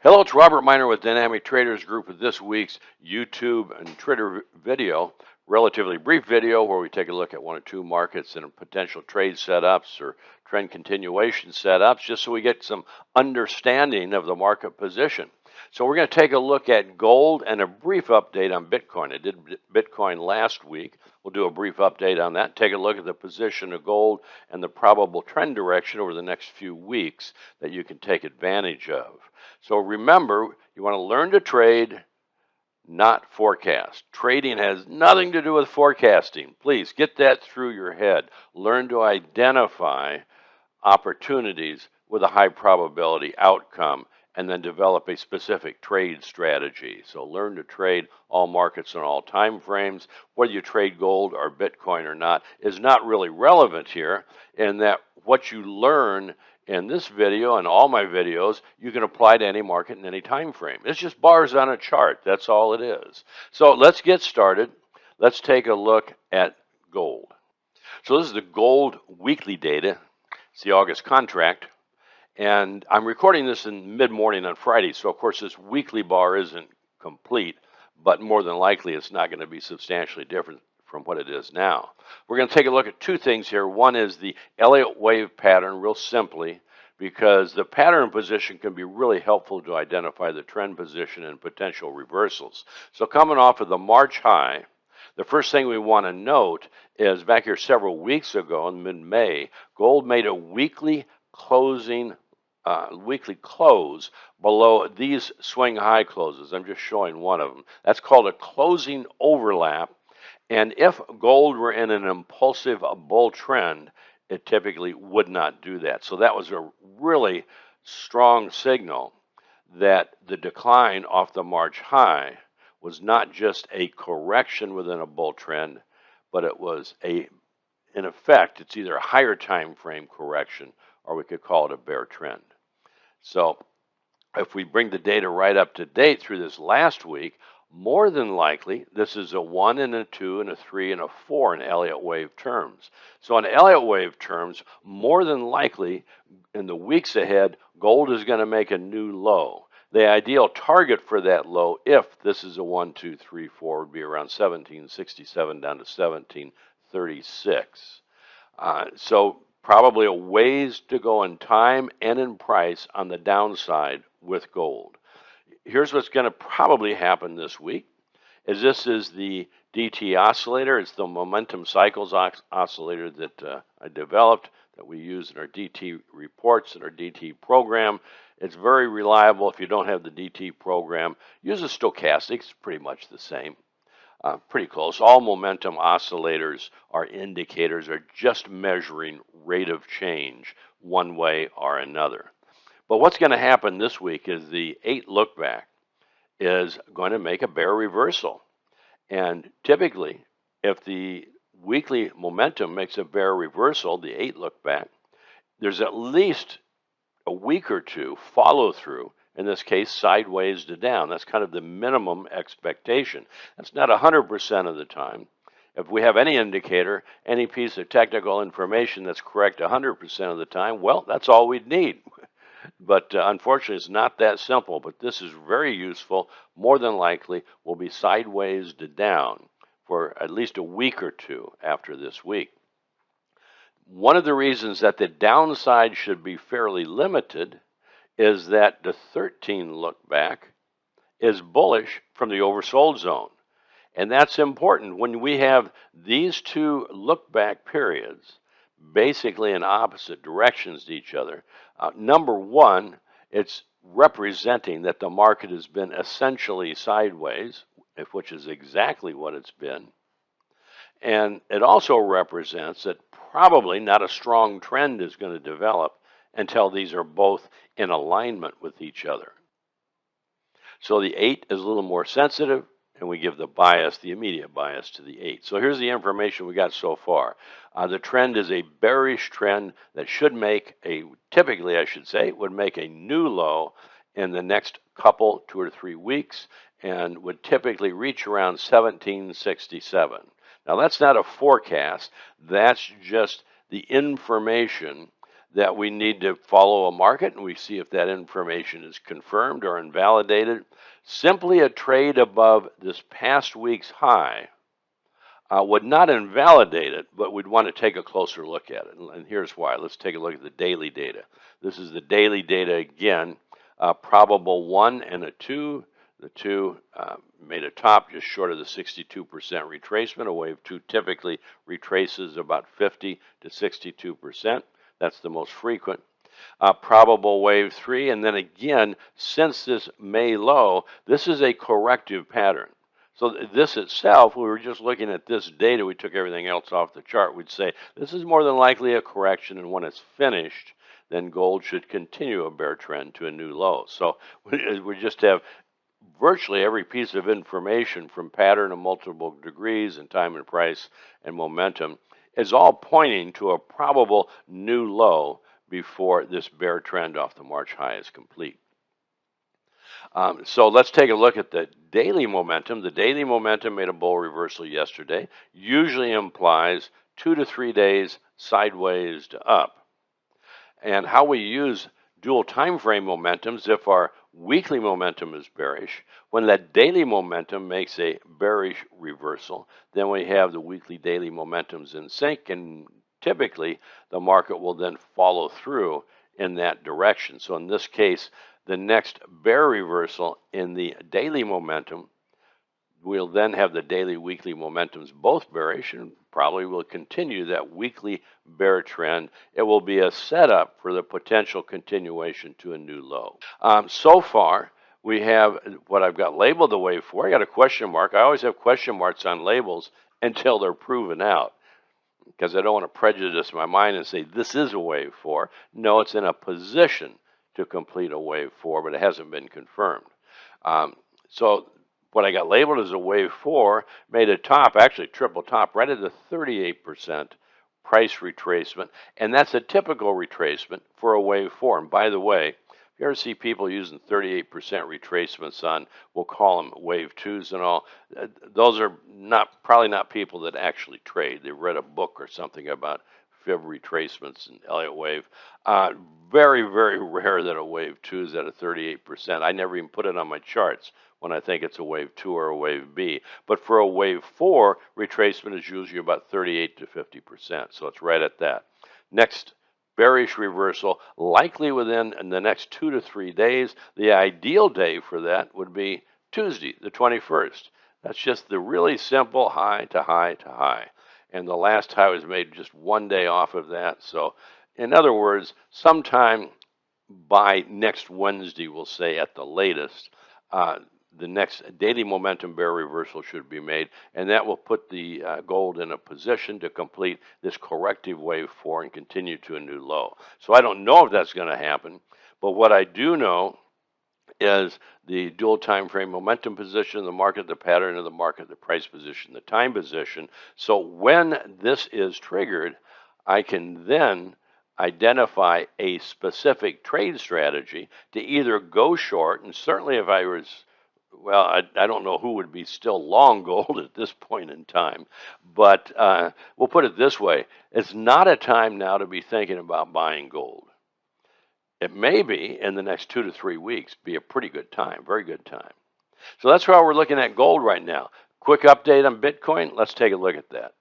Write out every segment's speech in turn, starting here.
Hello, it's Robert Miner with Dynamic Traders Group with this week's YouTube and Twitter video, relatively brief video where we take a look at one or two markets and potential trade setups or trend continuation setups, just so we get some understanding of the market position. So we're going to take a look at gold and a brief update on Bitcoin. I did Bitcoin last week. We'll do a brief update on that, take a look at the position of gold and the probable trend direction over the next few weeks that you can take advantage of. So remember, you want to learn to trade, not forecast. Trading has nothing to do with forecasting. Please get that through your head. Learn to identify opportunities with a high probability outcome and then develop a specific trade strategy. So learn to trade all markets and all time frames. Whether you trade gold or Bitcoin or not is not really relevant here, in that what you learn in this video and all my videos, you can apply to any market in any time frame. It's just bars on a chart. That's all it is. So let's get started. Let's take a look at gold. So this is the gold weekly data. It's the August contract. And I'm recording this in mid-morning on Friday, so of course this weekly bar isn't complete, but more than likely it's not going to be substantially different from what it is now. We're going to take a look at two things here. One is the Elliott wave pattern, real simply, because the pattern position can be really helpful to identify the trend position and potential reversals. So coming off of the March high, the first thing we want to note is back here several weeks ago in mid-May, gold made a weekly close below these swing high closes. I'm just showing one of them. That's called a closing overlap. And if gold were in an impulsive bull trend, it typically would not do that. So that was a really strong signal that the decline off the March high was not just a correction within a bull trend, but it was in effect, it's either a higher time frame correction or we could call it a bear trend. So if we bring the data right up to date through this last week, more than likely, this is a 1 and a 2 and a 3 and a 4 in Elliott wave terms. So in Elliott wave terms, more than likely, in the weeks ahead, gold is going to make a new low. The ideal target for that low, if this is a 1, 2, 3, 4, would be around 1767 down to 1736. So probably a ways to go in time and in price on the downside with gold. Here's what's going to probably happen this week. This is the DT oscillator. It's the momentum cycles oscillator that I developed, that we use in our DT reports and our DT program. It's very reliable. If you don't have the DT program, use a stochastic. It's pretty much the same. Pretty close. All momentum oscillators are indicators, are just measuring rate of change one way or another. But what's going to happen this week is the 8 look back is going to make a bear reversal. And typically, if the weekly momentum makes a bear reversal, the 8 look back, there's at least a week or two follow through. In this case, sideways to down. That's kind of the minimum expectation. That's not 100% of the time. If we have any indicator, any piece of technical information that's correct 100% of the time, well, that's all we'd need. But unfortunately, it's not that simple. But this is very useful. More than likely, will be sideways to down for at least a week or two after this week. One of the reasons that the downside should be fairly limited is that the 13 look back is bullish from the oversold zone. And that's important. When we have these two look back periods, basically in opposite directions to each other, number one, it's representing that the market has been essentially sideways, which is exactly what it's been. And it also represents that probably not a strong trend is going to develop until these are both in alignment with each other. So the 8 is a little more sensitive, and we give the bias, the immediate bias, to the 8. So here's the information we got so far. The trend is a bearish trend that should make typically I should say, would make a new low in the next couple, 2 or 3 weeks, and would typically reach around 1767. Now that's not a forecast, that's just the information that we need to follow a market and we see if that information is confirmed or invalidated. Simply a trade above this past week's high would not invalidate it, but we'd want to take a closer look at it. And here's why. Let's take a look at the daily data. This is the daily data again. Probable 1 and a 2. The 2 made a top just short of the 62% retracement. A wave 2 typically retraces about 50 to 62%. That's the most frequent. Probable wave 3, and then again, since this May low, this is a corrective pattern. So this itself, we were just looking at this data, we took everything else off the chart, we'd say this is more than likely a correction, and when it's finished, then gold should continue a bear trend to a new low. So we just have virtually every piece of information from pattern of multiple degrees and time and price and momentum is all pointing to a probable new low before this bear trend off the March high is complete. So let's take a look at the daily momentum. The daily momentum made a bull reversal yesterday. Usually implies 2 to 3 days sideways to up. And how we use dual time frame momentums, if our weekly momentum is bearish, when that daily momentum makes a bearish reversal, then we have the weekly daily momentums in sync, and typically the market will then follow through in that direction. So in this case, the next bear reversal in the daily momentum, we'll then have the daily weekly momentums both bearish, and probably will continue that weekly bear trend. It will be a setup for the potential continuation to a new low. So far, we have what I've got labeled the wave 4. I got a question mark. I always have question marks on labels until they're proven out, because I don't want to prejudice my mind and say this is a wave 4. No, it's in a position to complete a wave 4, but it hasn't been confirmed. So what I got labeled as a wave 4 made a top, actually triple top, right at the 38% price retracement, and that's a typical retracement for a wave 4. And by the way, if you ever see people using 38% retracements on, we'll call them wave 2s and all, those are probably not people that actually trade. They read a book or something about fib retracements and Elliott wave. Very, very rare that a wave 2 is at a 38%. I never even put it on my charts when I think it's a wave 2 or a wave B. But for a wave 4, retracement is usually about 38 to 50%. So it's right at that. Next bearish reversal, likely within the next 2 to 3 days. The ideal day for that would be Tuesday, the 21st. That's just the really simple high to high to high. And the last high was made just 1 day off of that. So in other words, sometime by next Wednesday, we'll say at the latest, the next daily momentum bear reversal should be made, and that will put the gold in a position to complete this corrective wave 4 and continue to a new low. So I don't know if that's going to happen, but what I do know is the dual time frame momentum position, the market, the pattern of the market, the price position, the time position. So when this is triggered, I can then identify a specific trade strategy to either go short, and certainly if I was, well, I don't know who would be still long gold at this point in time, but we'll put it this way. It's not a time now to be thinking about buying gold. It may be in the next 2 to 3 weeks be a pretty good time, very good time. So that's how we're looking at gold right now. Quick update on Bitcoin. Let's take a look at that.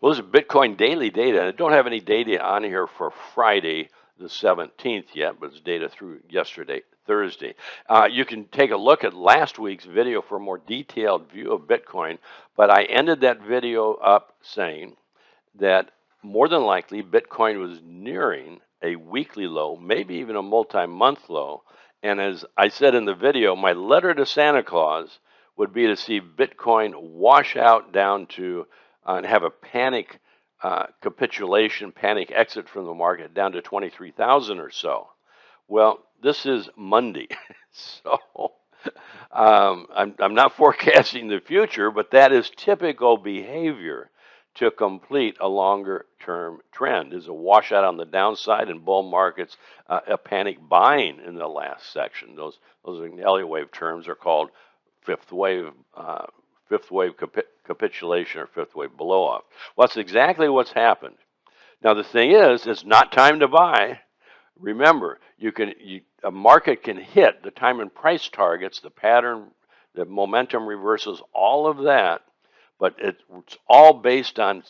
Well, this is Bitcoin daily data. I don't have any data on here for Friday the 17th yet, but it's data through yesterday, Thursday. You can take a look at last week's video for a more detailed view of Bitcoin, but I ended that video up saying that more than likely Bitcoin was nearing a weekly low, maybe even a multi-month low. And as I said in the video, my letter to Santa Claus would be to see Bitcoin wash out down to and have a panic capitulation, panic exit from the market down to 23,000 or so. Well, this is Monday, so I'm not forecasting the future, but that is typical behavior to complete a longer term trend. Is a washout on the downside in bull markets, a panic buying in the last section. Those in Elliott wave terms are called fifth wave capitulation or fifth wave blow off. Well, that's exactly what's happened. Now the thing is, it's not time to buy. Remember, a market can hit the time and price targets, the pattern, the momentum reversals, all of that, but it's all based on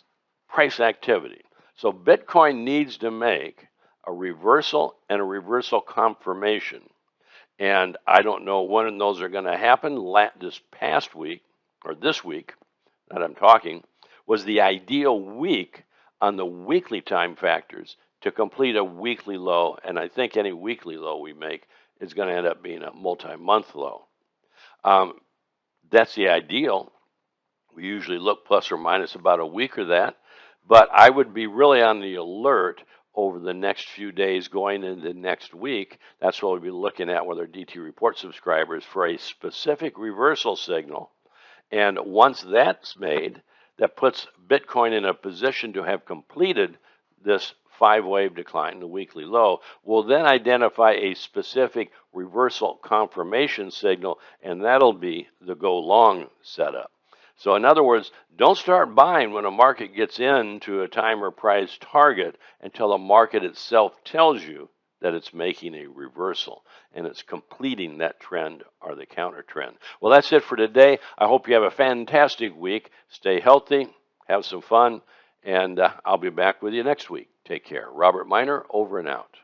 price activity. So Bitcoin needs to make a reversal and a reversal confirmation. And I don't know when those are going to happen. This past week, or this week that I'm talking, was the ideal week on the weekly time factors to complete a weekly low. And I think any weekly low we make is going to end up being a multi-month low. That's the ideal. We usually look plus or minus about a week or that. But I would be really on the alert over the next few days going into next week. That's what we'll be looking at with our DT Report subscribers for a specific reversal signal. And once that's made, that puts Bitcoin in a position to have completed this 5-wave decline, the weekly low. We'll then identify a specific reversal confirmation signal, and that'll be the go long setup. So in other words, don't start buying when a market gets into a time or price target until the market itself tells you that it's making a reversal and it's completing that trend or the counter trend. Well, that's it for today. I hope you have a fantastic week. Stay healthy, have some fun, and I'll be back with you next week. Take care. Robert Miner, over and out.